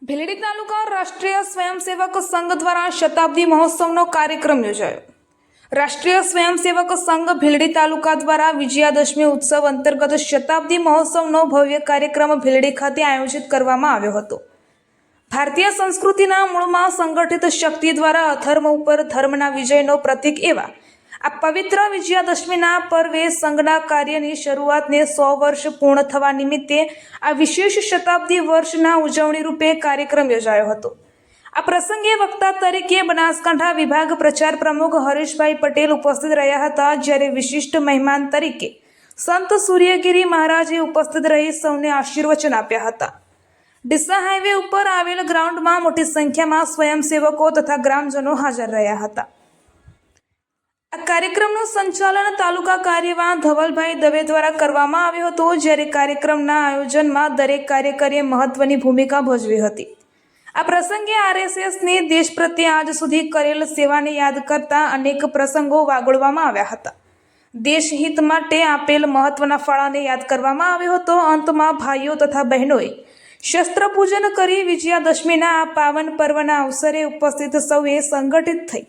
ભીલડી તાલુકા રાષ્ટ્રીય સ્વયંસેવક સંઘ દ્વારા શતાબ્દી મહોત્સવનો કાર્યક્રમ યોજાયો। રાષ્ટ્રીય સ્વયંસેવક સંઘ ભીલડી તાલુકા દ્વારા વિજયાદશમી ઉત્સવ અંતર્ગત શતાબ્દી મહોત્સવનો ભવ્ય કાર્યક્રમ ભીલડી ખાતે આયોજિત કરવામાં આવ્યો હતો। ભારતીય સંસ્કૃતિના મૂળમાં સંગઠિત શક્તિ દ્વારા અધર્મ ઉપર ધર્મના વિજયનો પ્રતીક એવા આ પવિત્ર વિજયાદશમીના પર્વે સંઘના કાર્યની શરૂઆતને 100 વર્ષ પૂર્ણ થવા નિમિત્તે આ વિશેષ શતાબ્દી વર્ષના ઉજવણી રૂપે કાર્યક્રમ યોજાયો હતો। આ પ્રસંગે વક્તા તરીકે બનાસકાંઠા વિભાગ પ્રચાર પ્રમુખ હરીશભાઈ પટેલ ઉપસ્થિત રહ્યા હતા, જ્યારે વિશિષ્ટ મહેમાન તરીકે સંત સૂર્યગીરી મહારાજે ઉપસ્થિત રહી સૌને આશીર્વચન આપ્યા હતા। ડીસા હાઈવે ઉપર આવેલ ગ્રાઉન્ડમાં મોટી સંખ્યામાં સ્વયંસેવકો તથા ગ્રામજનો હાજર રહ્યા હતા। આ કાર્યક્રમનું સંચાલન તાલુકા કાર્યવાહ ધવલભાઈ દવે દ્વારા કરવામાં આવ્યો હતો, જ્યારે કાર્યક્રમના આયોજનમાં દરેક કાર્યકરે મહત્વની ભૂમિકા ભજવી હતી। આ પ્રસંગે આરએસએસની દેશ પ્રત્યે આજ સુધી કરેલ સેવાને યાદ કરતા અનેક પ્રસંગો વાગોળવામાં આવ્યા હતા। દેશહિત માટે આપેલ મહત્વના ફાળાને યાદ કરવામાં આવ્યો હતો। અંતમાં ભાઈઓ તથા બહેનોએ શસ્ત્ર પૂજન કરી વિજયાદશમીના આ પાવન પર્વના અવસરે ઉપસ્થિત સૌએ સંગઠિત થઈ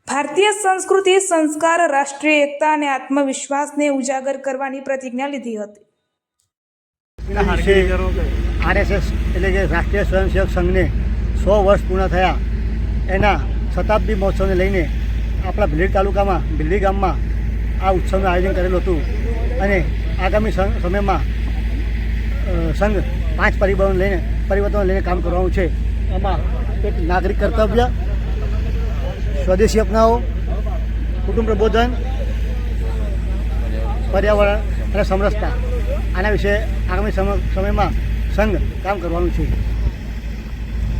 ભારતીય સંસ્કૃતિ, સંસ્કાર, રાષ્ટ્રીય એકતા અને આત્મવિશ્વાસને ઉજાગર કરવાની પ્રતિજ્ઞા લીધી હતી। આરએસએસ એટલે કે રાષ્ટ્રીય સ્વયંસેવક સંઘને 100 વર્ષ પૂર્ણ થયા એના શતાબ્દી મહોત્સવને લઈને આપણા ભીલડી તાલુકામાં ભીલડી ગામમાં આ ઉત્સવનું આયોજન કરેલું હતું અને આગામી સમયમાં સંઘ 5 પરિવર્તનો લઈને કામ કરવાનું છે। એમાં એક નાગરિક કર્તવ્ય, સ્વદેશી અપનાવો, કુટુંબ પ્રબોધન, પર્યાવરણ અને સમરસતા, આના વિશે આગામી સમયમાં સંઘ કામ કરવાનું છે।